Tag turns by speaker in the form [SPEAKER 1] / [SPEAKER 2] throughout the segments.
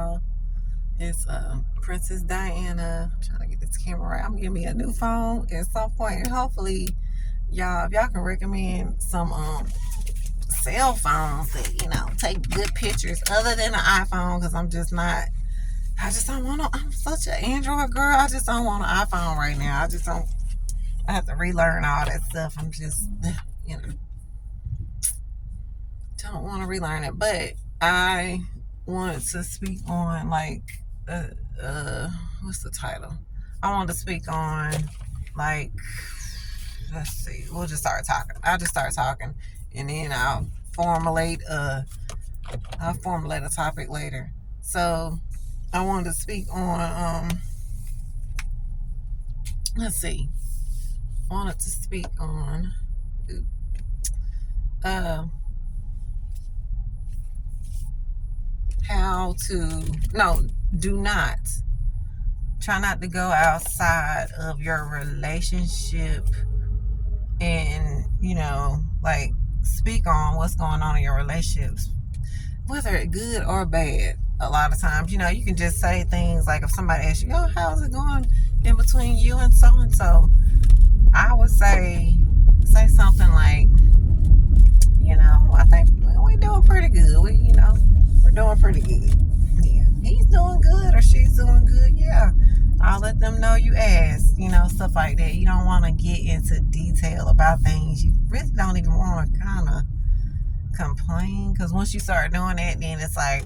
[SPEAKER 1] y'all. It's Princess Diana. I'm trying to get this camera right. I'm getting me a new phone at some point, and hopefully, y'all, if y'all can recommend some cell phones that take good pictures other than an iPhone, because I'm just not. I just don't want to. I'm such an Android girl. I just don't want an iPhone right now. I just don't. I have to relearn all that stuff. I'm just, you know, don't want to relearn it. But I wanted to speak on what's the title? I wanted to speak on like, let's see. We'll just start talking. I'll just start talking, and then I'll formulate a topic later. So I wanted to speak on let's see. I wanted to speak on how to try not to go outside of your relationship and speak on what's going on in your relationships, whether it's good or bad. A lot of times, you can just say things like, if somebody asks you, how's it going in between you and so and so, I would say something like, I think we're doing pretty good. We're doing pretty good. Yeah, he's doing good or she's doing good. Yeah, I'll let them know you asked. Stuff like that. You don't want to get into detail about things. You really don't even want to kind of complain, because once you start doing that, then it's like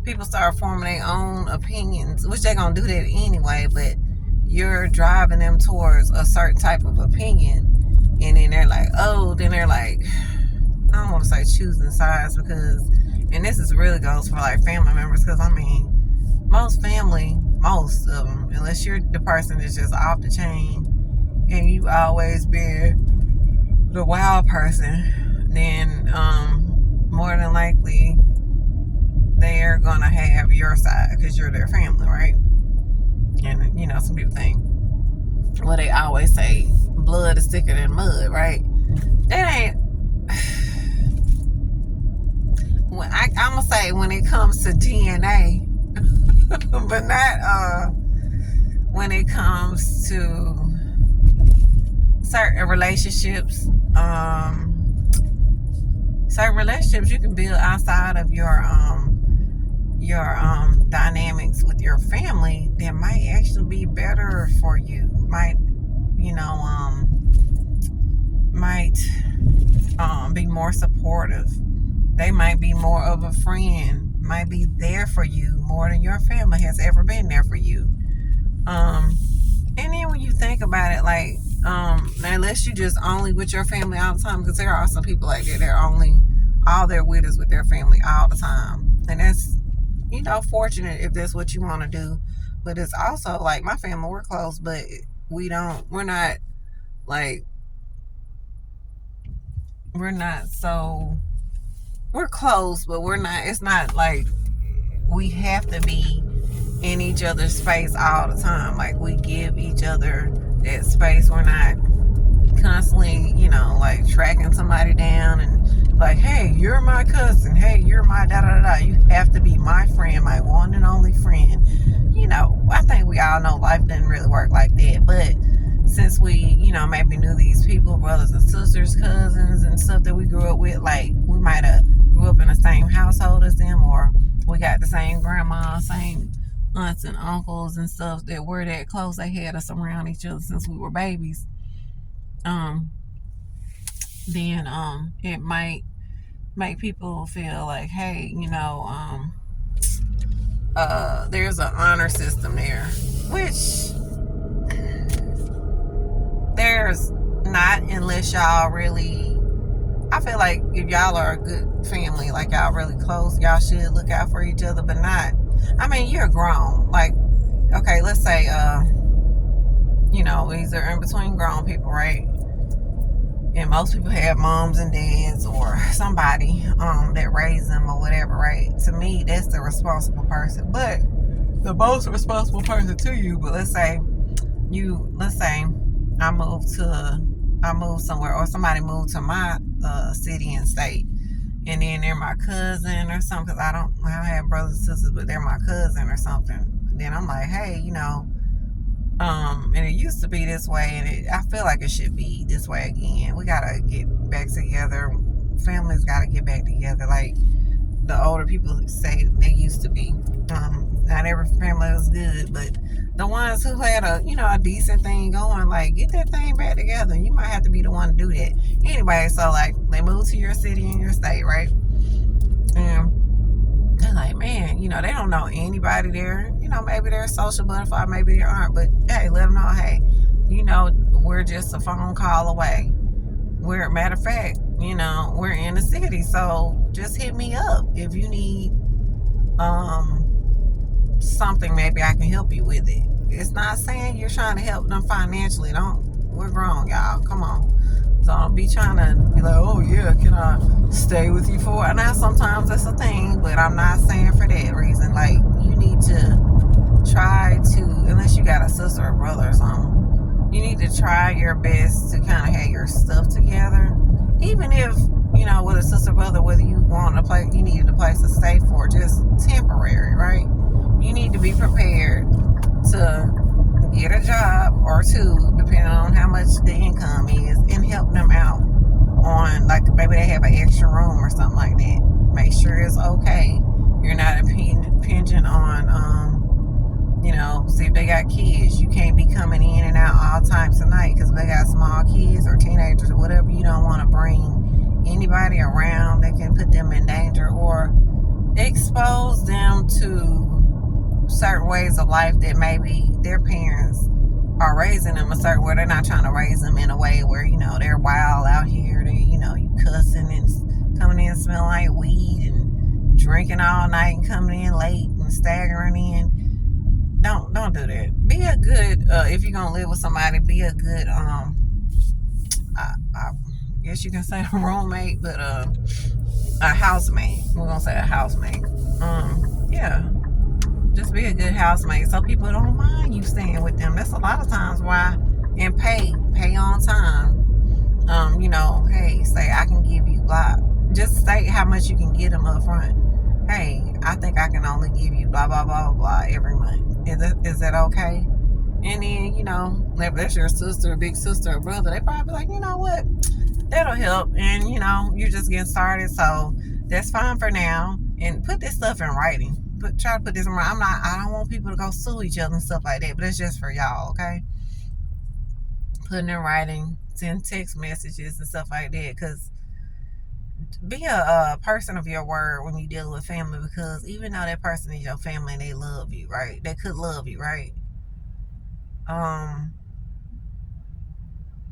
[SPEAKER 1] people start forming their own opinions, which they're gonna do that anyway. But you're driving them towards a certain type of opinion, and then they're like, I don't want to say choosing sides, because, and this is really goes for like family members, because most of them, unless you're the person that's just off the chain and you've always been the wild person, then more than likely they're gonna have your side because you're their family, right? And some people think, well, they always say blood is thicker than mud, right? That ain't. I'm gonna say when it comes to DNA, but not when it comes to certain relationships. Certain relationships you can build outside of your dynamics with your family that might actually be better for you. Might be more supportive. They might be more of a friend, might be there for you more than your family has ever been there for you. And then when you think about it, like, unless you just only with your family all the time, because there are some people like that, all they're with is with their family all the time. And that's, fortunate if that's what you want to do. But it's also like, my family, we're close, but we're not we're close, but it's not like we have to be in each other's space all the time. Like, we give each other that space. We're not constantly, tracking somebody down and like, hey, you're my cousin. Hey, you're my da-da-da-da. You have to be my friend, my one and only friend. I think we all know life didn't really work like that. But since we, maybe knew these people, brothers and sisters, cousins and stuff that we grew up with, like, we might have grew up in the same household as them, or we got the same grandma, same aunts and uncles and stuff that were that close. They had us around each other since we were babies. Then it might make people feel like, hey, there's an honor system there, which there's not, unless y'all really, I feel like if y'all are a good family, like y'all really close, y'all should look out for each other, but not, you're grown. Like, okay, let's say, these are in between grown people, right? And most people have moms and dads or somebody that raised them or whatever, right? To me, that's the responsible person. But the most responsible person to you, but let's say I moved somewhere, or somebody moved to my city and state, and then they're my cousin or something, because I don't have brothers and sisters, but they're my cousin or something. Then I'm like, hey, and it used to be this way, and I feel like it should be this way again. We gotta get back together. Families gotta get back together, like the older people say they used to be. Not every family was good, but the ones who had a decent thing going, like, get that thing back together. You might have to be the one to do that. Anyway, so like they moved to your city and your state, right? And they're like, man, they don't know anybody there. Maybe they're a social butterfly, maybe they aren't, but hey, let them know, hey, we're just a phone call away. Matter of fact, we're in the city, so just hit me up if you need something. Maybe I can help you with it. It's not saying you're trying to help them financially. We're grown, y'all. Come on. So don't be trying to be like, oh yeah, can I stay with you for? Now sometimes that's a thing, but I'm not saying for that reason. Like, you need to try to, unless you got a sister or brother or something, you need to try your best to kind of have your stuff together. Even if, with a sister or brother, whether you needed a place to stay for just temporary, right? You need to be prepared to get a job or two, depending on how much the income is, and help them out on, like, maybe they have an extra room or something like that. Make sure it's okay. You're not impinging on, see if they got kids. You can't be coming in and out all times of night, because if they got small kids or teenagers or whatever, you don't want to bring anybody around that can put them in danger or expose them to certain ways of life that maybe their parents are raising them a certain way. They're not trying to raise them in a way where, they're wild out here. They, you cussing and coming in smelling like weed and drinking all night and coming in late and staggering in. Don't do that. Be a good, if you're going to live with somebody, be a good, I guess you can say a roommate, but a housemate. We're going to say a housemate. Yeah. Just be a good housemate so people don't mind you staying with them. That's a lot of times why. And pay on time. Hey, say I can give you blah. Just say how much you can get them up front. Hey, I think I can only give you blah blah blah blah every month. Is that okay? And then if that's your sister, big sister, or brother, they probably be like, you know what, that'll help. And you're just getting started, so that's fine for now. And put this stuff in writing. Try to put this in writing. I don't want people to go sue each other and stuff like that, but it's just for y'all, okay? Putting in writing, send text messages and stuff like that, because be a person of your word when you deal with family, because even though that person is your family and they love you, right? They could love you, right?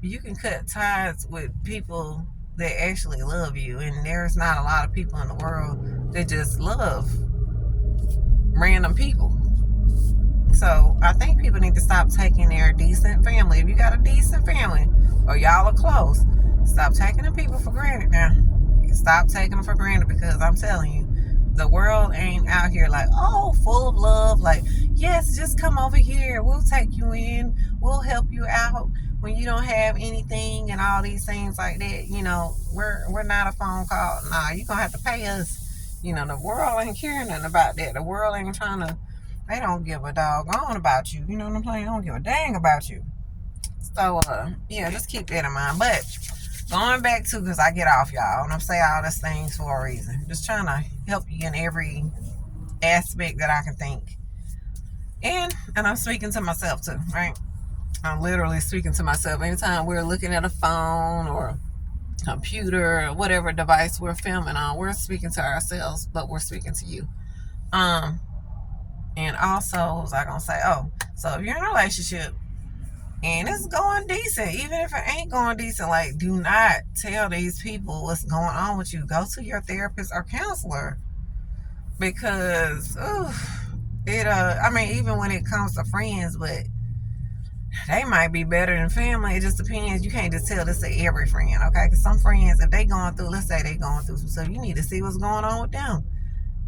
[SPEAKER 1] You can cut ties with people that actually love you, and there's not a lot of people in the world that just love random people. So I think people need to stop taking their decent family. If you got a decent family or y'all are close, stop taking them people for granted now. Stop taking them for granted, because I'm telling you, the world ain't out here like, oh, full of love. Like, yes, just come over here. We'll take you in. We'll help you out when you don't have anything and all these things like that. We're not a phone call. Nah, you're going to have to pay us. The world ain't caring nothing about that. The world ain't trying to, they don't give a doggone about you. You know what I'm saying? They don't give a dang about you. So, just keep that in mind. But going back to, because I get off, y'all, and I'm saying all these things for a reason. Just trying to help you in every aspect that I can think. And I'm speaking to myself too, right? I'm literally speaking to myself. Anytime we're looking at a phone or computer or whatever device we're filming on, we're speaking to ourselves, but we're speaking to you. And also, what was I gonna say? Oh, so if you're in a relationship and it's going decent, even if it ain't going decent, like, do not tell these people what's going on with you. Go to your therapist or counselor, because even when it comes to friends, but they might be better than family. It just depends. You can't just tell this to every friend, okay? Because some friends, if they going through, let's say they going through some stuff, you need to see what's going on with them.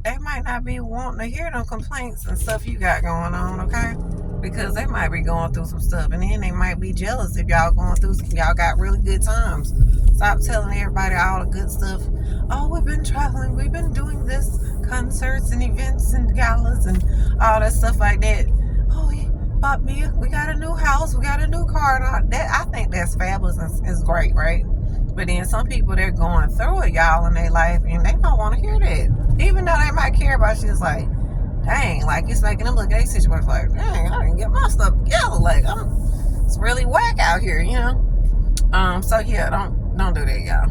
[SPEAKER 1] They might not be wanting to hear them complaints and stuff you got going on, okay? because they might be going through some stuff, and then they might be jealous if y'all going through, y'all got really good times. Stop telling everybody all the good stuff. Oh, we've been traveling, we've been doing this, concerts and events and galas and all that stuff like that. Oh, bought me, we got a new house, we got a new car, and all that. I think that's fabulous and is great, right? But then some people, they're going through it, y'all, in their life, and they don't want to hear that. Even though they might care about you, it's like, dang, like it's making them look at their situation like, dang, I didn't get my stuff together. Like, it's really whack out here, you know? So yeah, don't do that, y'all.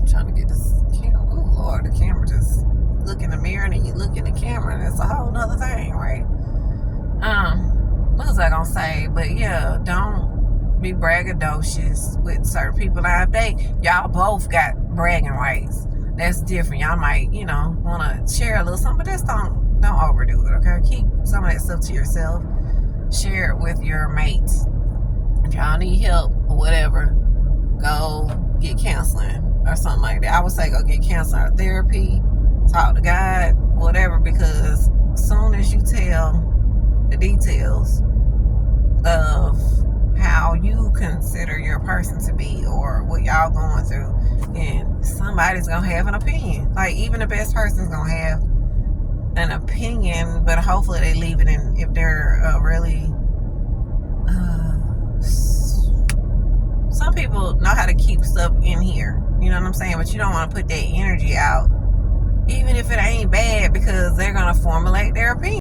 [SPEAKER 1] Trying to get this camera. Oh Lord, the camera just look in the mirror and then you look in the camera and it's a whole nother thing, right? What was I gonna say? But yeah, don't be braggadocious with certain people. Now, if y'all both got bragging rights, that's different. Y'all might, you know, want to share a little something, but just don't overdo it, okay? Keep some of that stuff to yourself. Share it with your mates. If y'all need help or whatever, go get counseling or something like that. I would say go get counseling or therapy, talk to God, whatever, because as soon as you tell the details of how you consider your person to be or what y'all going through, and somebody's gonna have an opinion. Like, even the best person's gonna have an opinion, but hopefully they leave it in, if they're really some people know how to keep stuff in here, you know what I'm saying, but you don't want to put that energy out even if it ain't bad, because they're gonna formulate their opinion.